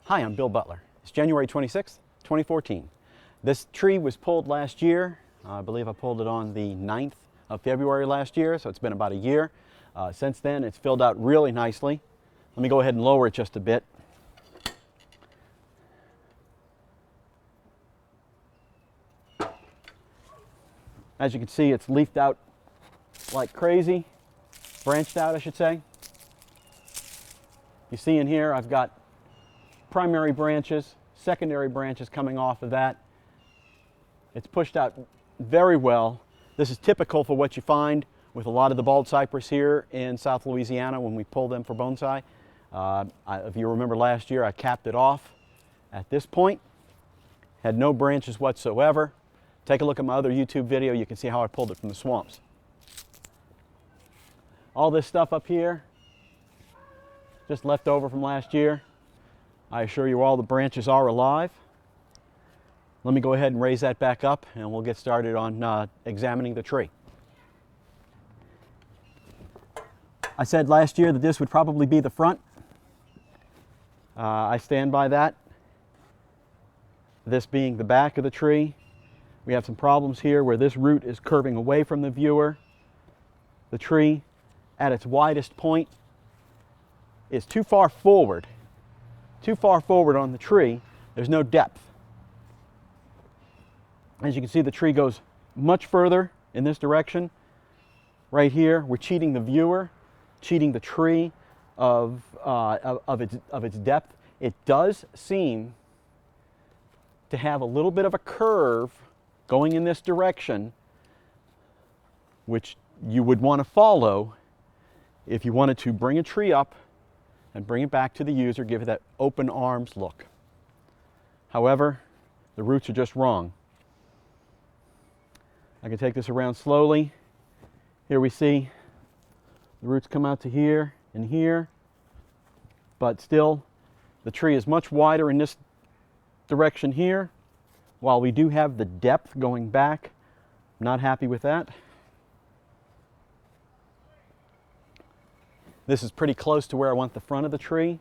Hi, I'm Bill Butler. It's January 26th, 2014. This tree was pulled last year. I believe I pulled it on the 9th of February last year, so it's been about a year. Since then, it's filled out really nicely. Let me go ahead and lower it just a bit. As you can see, it's leafed out like crazy, branched out, I should say. You see in here, I've got primary branches, secondary branches coming off of that. It's pushed out very well. This is typical for what you find with a lot of the bald cypress here in South Louisiana when we pull them for bonsai. If you remember last year, I capped it off at this point. Had no branches whatsoever. Take a look at my other YouTube video, you can see how I pulled it from the swamps. All this stuff up here, just left over from last year. I assure you all the branches are alive. Let me go ahead and raise that back up and we'll get started on examining the tree. I said last year that this would probably be the front. I stand by that. This being the back of the tree. We have some problems here where this root is curving away from the viewer. The tree at its widest point is too far forward on the tree. There's no depth. As you can see, the tree goes much further in this direction. Right here, we're cheating the viewer, cheating the tree of its depth. It does seem to have a little bit of a curve going in this direction, which you would want to follow if you wanted to bring a tree up and bring it back to the user, give it that open arms look. However, the roots are just wrong. I can take this around slowly. Here we see the roots come out to here and here, but still the tree is much wider in this direction here, while we do have the depth going back. I'm not happy with that. This is pretty close to where I want the front of the tree.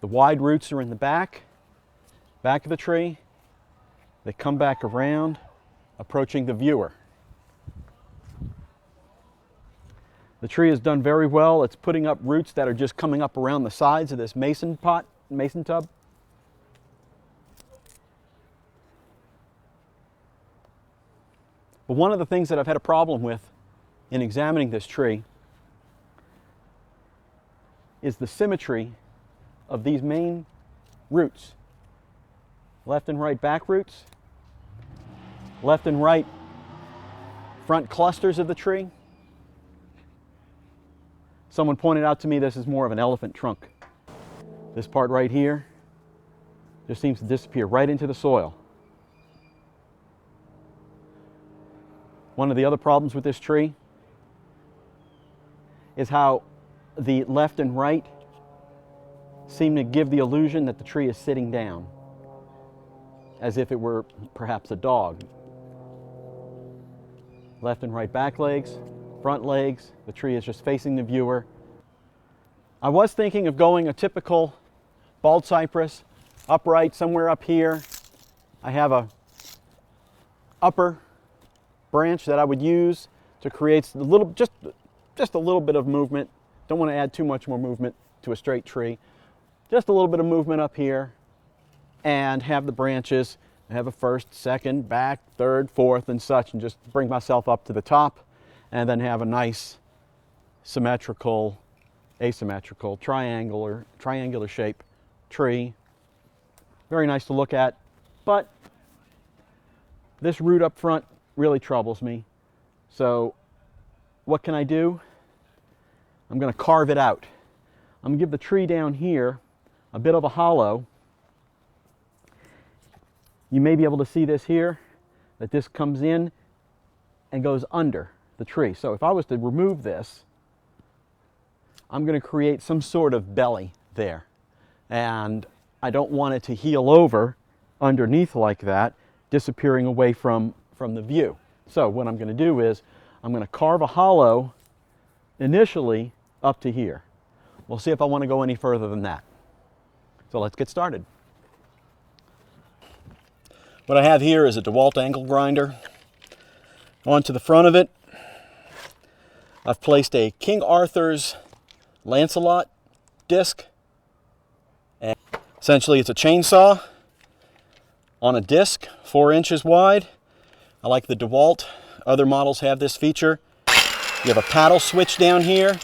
The wide roots are in the back of the tree. They come back around, approaching the viewer. The tree has done very well. It's putting up roots that are just coming up around the sides of this mason tub. But one of the things that I've had a problem with in examining this tree is the symmetry of these main roots. Left and right back roots, left and right front clusters of the tree. Someone pointed out to me this is more of an elephant trunk. This part right here just seems to disappear right into the soil. One of the other problems with this tree is how the left and right seem to give the illusion that the tree is sitting down, as if it were perhaps a dog. Left and right back legs, front legs, the tree is just facing the viewer. I was thinking of going a typical bald cypress, upright somewhere up here. I have a upper branch that I would use to create a little, just a little bit of movement. Don't want to add too much more movement to a straight tree. Just a little bit of movement up here, and have the branches, have a first, second, back, third, fourth, and such, and just bring myself up to the top, and then have a nice symmetrical, asymmetrical, triangular shape tree. Very nice to look at, but this root up front really troubles me. So what can I do? I'm going to carve it out. I'm going to give the tree down here a bit of a hollow. You may be able to see this here, that this comes in and goes under the tree. So if I was to remove this, I'm going to create some sort of belly there. And I don't want it to heel over underneath like that, disappearing away from the view. So what I'm going to do is I'm going to carve a hollow initially up to here. We'll see if I want to go any further than that. So let's get started. What I have here is a DeWalt angle grinder. Onto the front of it, I've placed a King Arthur's Lancelot disc. And essentially it's a chainsaw on a disc, 4 inches wide. I like the DeWalt. Other models have this feature. You have a paddle switch down here.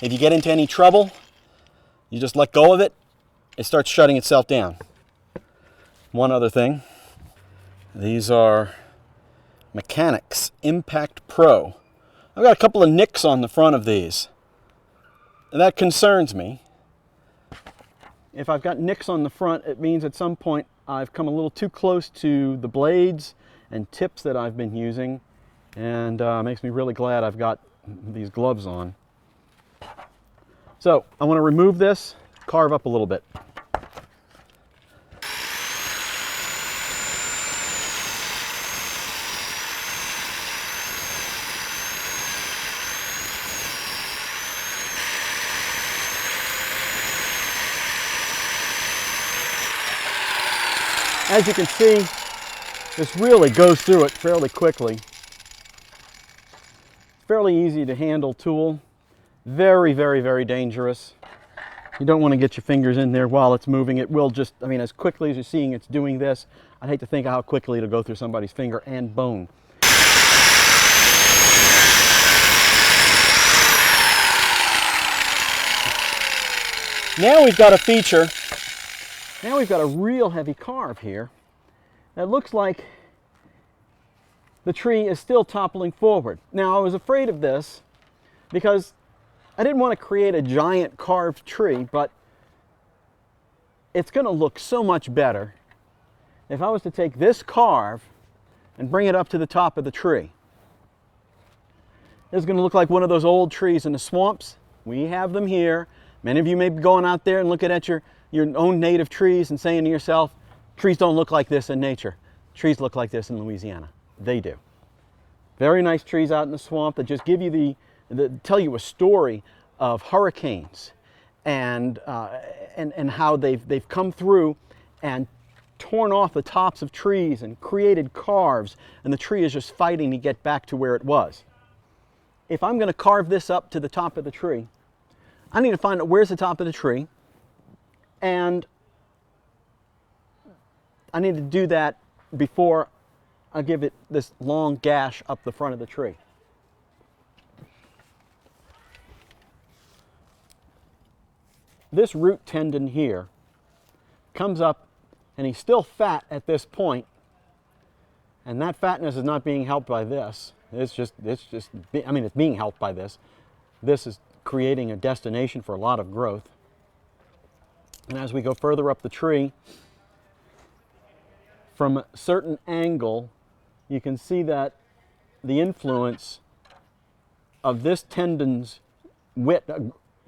If you get into any trouble, you just let go of it. It starts shutting itself down. One other thing. These are Mechanics Impact Pro. I've got a couple of nicks on the front of these. And that concerns me. If I've got nicks on the front, it means at some point I've come a little too close to the blades and tips that I've been using, and makes me really glad I've got these gloves on. So I want to remove this, carve up a little bit. As you can see, this really goes through it fairly quickly. Fairly easy to handle tool. Very, very, very dangerous. You don't want to get your fingers in there while it's moving. It will just, I mean, as quickly as you're seeing it's doing this, I'd hate to think how quickly it'll go through somebody's finger and bone. Now we've got a feature. Now we've got a real heavy carve here that looks like the tree is still toppling forward. Now I was afraid of this because I didn't want to create a giant carved tree, but it's going to look so much better if I was to take this carve and bring it up to the top of the tree. It's going to look like one of those old trees in the swamps. We have them here. Many of you may be going out there and looking at your own native trees and saying to yourself, trees don't look like this in nature. Trees look like this in Louisiana. They do. Very nice trees out in the swamp that just give you tell you a story of hurricanes and how they've come through and torn off the tops of trees and created carves, and the tree is just fighting to get back to where it was. If I'm going to carve this up to the top of the tree, I need to find out where's the top of the tree, and I need to do that before I give it this long gash up the front of the tree. This root tendon here comes up, and he's still fat at this point, and that fatness is not being helped by this. It's being helped by this. This is creating a destination for a lot of growth. And as we go further up the tree, from a certain angle, you can see that the influence of this tendon's width,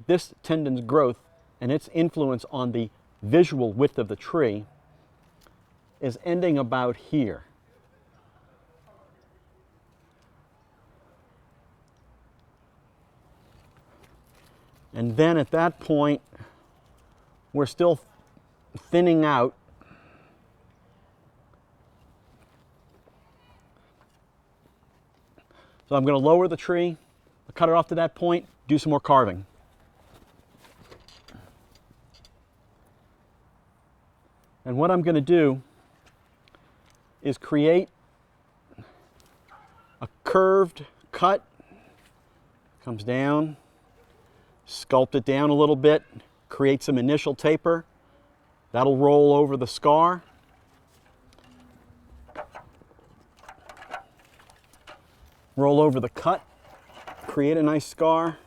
this tendon's growth, and its influence on the visual width of the tree is ending about here. And then at that point, we're still thinning out. So I'm going to lower the tree, cut it off to that point, do some more carving. And what I'm going to do is create a curved cut. Comes down, sculpt it down a little bit, create some initial taper. That'll roll over the scar. Roll over the cut, create a nice scar,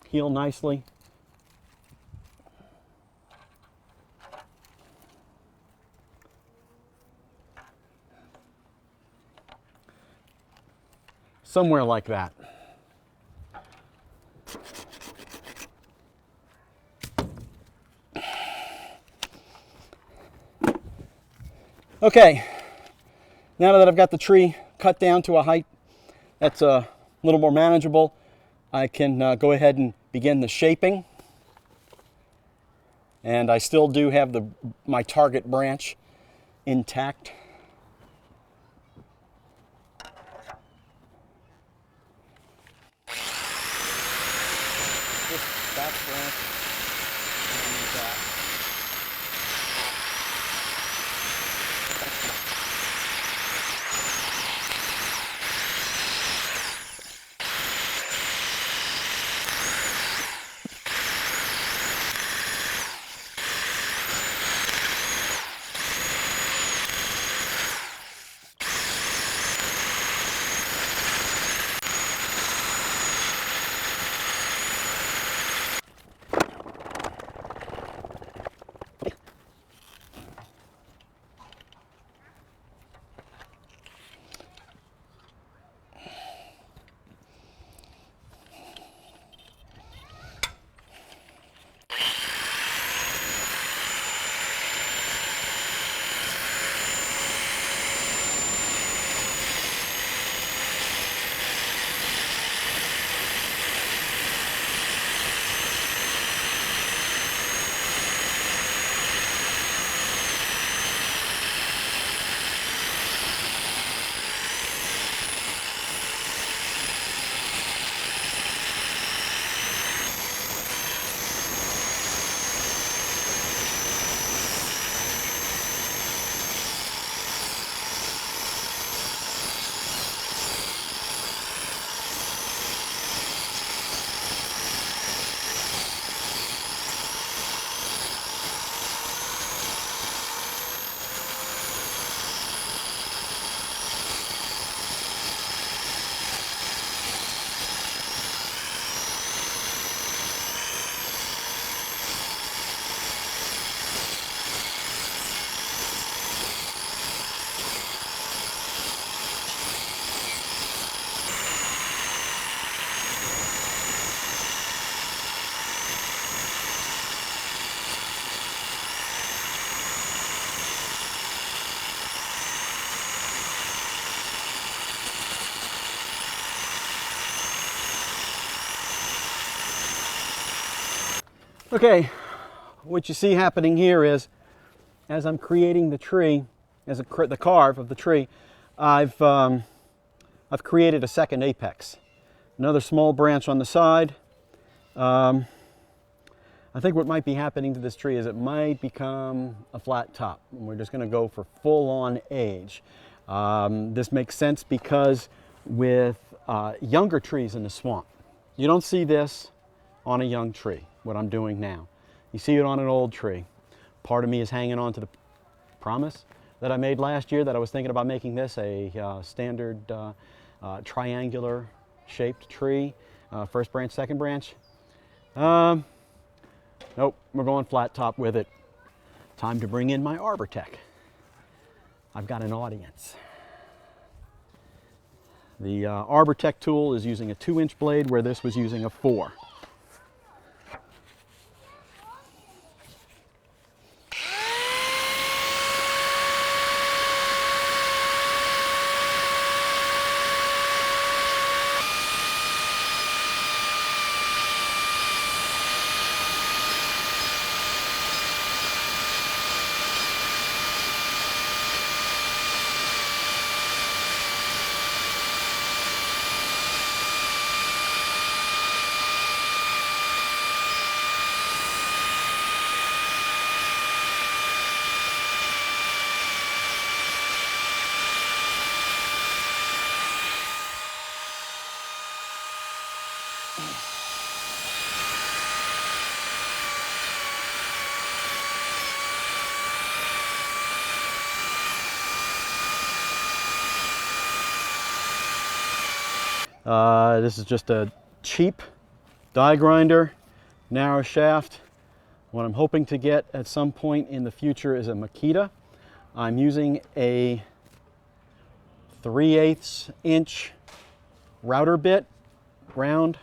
heal nicely. Somewhere like that. Okay, now that I've got the tree cut down to a height that's a little more manageable, I can go ahead and begin the shaping. And I still do have my target branch intact. This back branch and that. Okay, what you see happening here is, as I'm creating the tree, the carve of the tree, I've created a second apex. Another small branch on the side. I think what might be happening to this tree is it might become a flat top. And we're just going to go for full-on age. This makes sense because with younger trees in the swamp, you don't see this on a young tree, what I'm doing now. You see it on an old tree. Part of me is hanging on to the promise that I made last year that I was thinking about making this a standard triangular shaped tree, first branch, second branch. Nope, we're going flat top with it. Time to bring in my arbor tech. I've got an audience. The arbor tech tool is using a 2-inch blade where this was using a 4. This is just a cheap die grinder, narrow shaft. What I'm hoping to get at some point in the future is a Makita. I'm using a 3/8 inch router bit, round.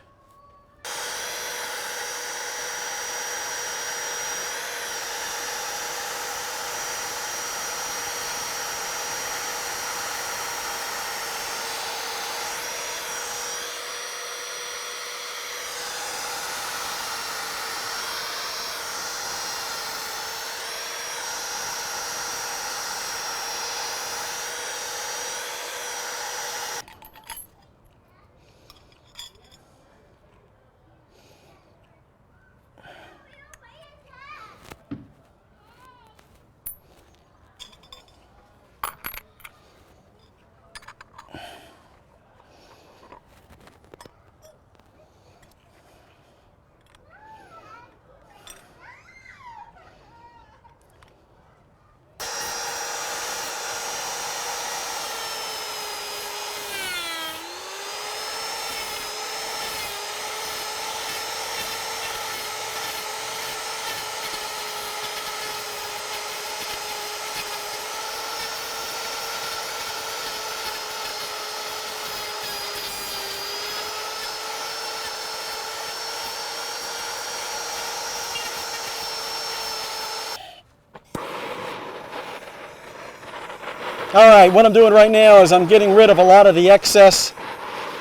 All right, what I'm doing right now is I'm getting rid of a lot of the excess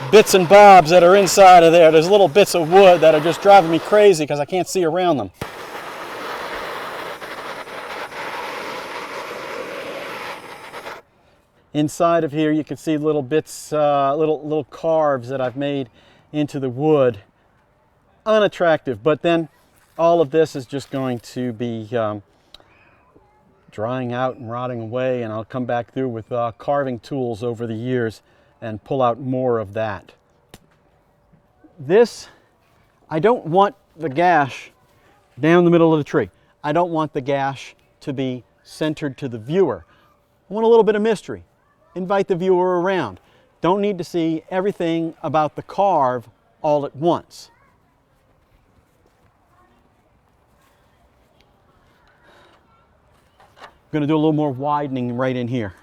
bits and bobs that are inside of there. There's little bits of wood that are just driving me crazy because I can't see around them. Inside of here you can see little bits, little carves that I've made into the wood. Unattractive, but then all of this is just going to be drying out and rotting away, and I'll come back through with carving tools over the years and pull out more of that. This, I don't want the gash down the middle of the tree. I don't want the gash to be centered to the viewer. I want a little bit of mystery. Invite the viewer around. Don't need to see everything about the carve all at once. I'm going to do a little more widening right in here.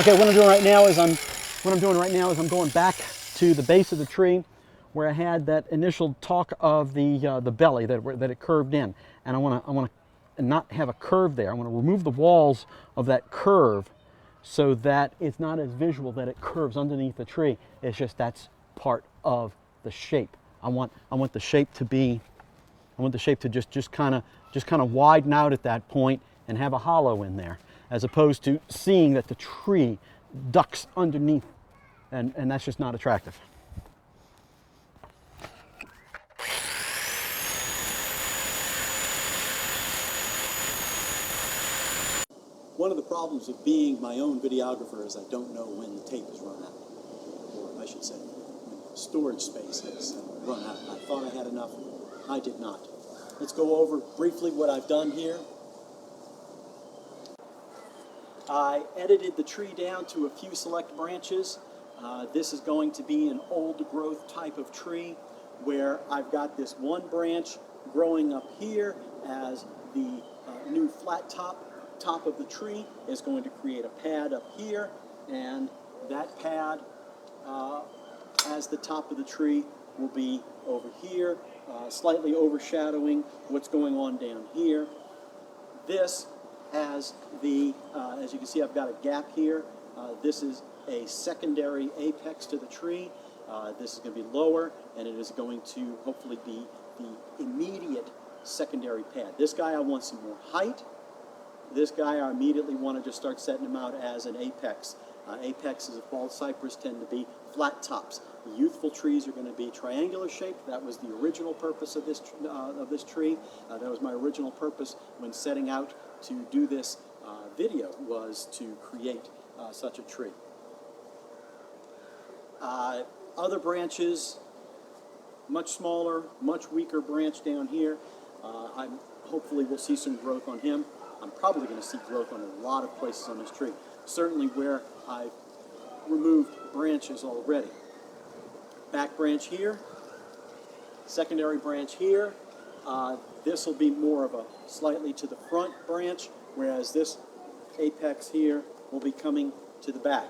Okay, what I'm doing right now is I'm going back to the base of the tree where I had that initial talk of the belly that it curved in, and I want to not have a curve there. I want to remove the walls of that curve so that it's not as visual that it curves underneath the tree. It's just that's part of the shape. I want the shape to just kind of widen out at that point and have a hollow in there, as opposed to seeing that the tree ducks underneath, and that's just not attractive. One of the problems of being my own videographer is I don't know when the tape is run out, or I should say, when storage space has run out. I thought I had enough. I did not. Let's go over briefly what I've done here. I edited the tree down to a few select branches. This is going to be an old growth type of tree where I've got this one branch growing up here as the new flat top of the tree is going to create a pad up here, and that pad as the top of the tree will be over here, slightly overshadowing what's going on down here. This has the, as you can see, I've got a gap here. This is a secondary apex to the tree. This is going to be lower, and it is going to hopefully be the immediate secondary pad. This guy I want some more height. This guy I immediately want to just start setting him out as an apex. Apexes of bald cypress tend to be flat tops. The youthful trees are going to be triangular shaped. That was the original purpose of this tree. That was my original purpose when setting out to do this video, was to create such a tree. Other branches, much smaller, much weaker branch down here. Hopefully we'll see some growth on him. I'm probably going to see growth on a lot of places on this tree. Certainly where I've removed branches already. Back branch here, secondary branch here. This will be more of a slightly to the front branch, whereas this apex here will be coming to the back.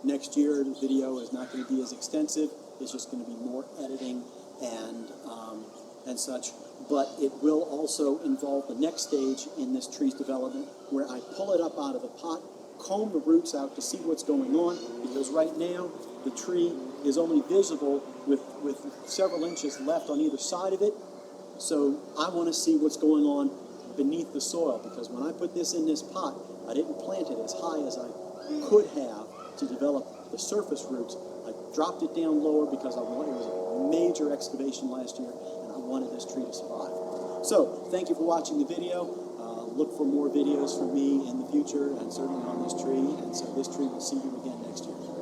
Next year, the video is not going to be as extensive. It's just going to be more editing and such. But it will also involve the next stage in this tree's development, where I pull it up out of the pot, comb the roots out to see what's going on, because right now the tree is only visible with several inches left on either side of it. So I want to see what's going on beneath the soil, because when I put this in this pot, I didn't plant it as high as I could have to develop the surface roots. I dropped it down lower because it was a major excavation last year, and I wanted this tree to survive. So thank you for watching the video. Look for more videos from me in the future, and certainly on this tree. And so this tree will see you again next year.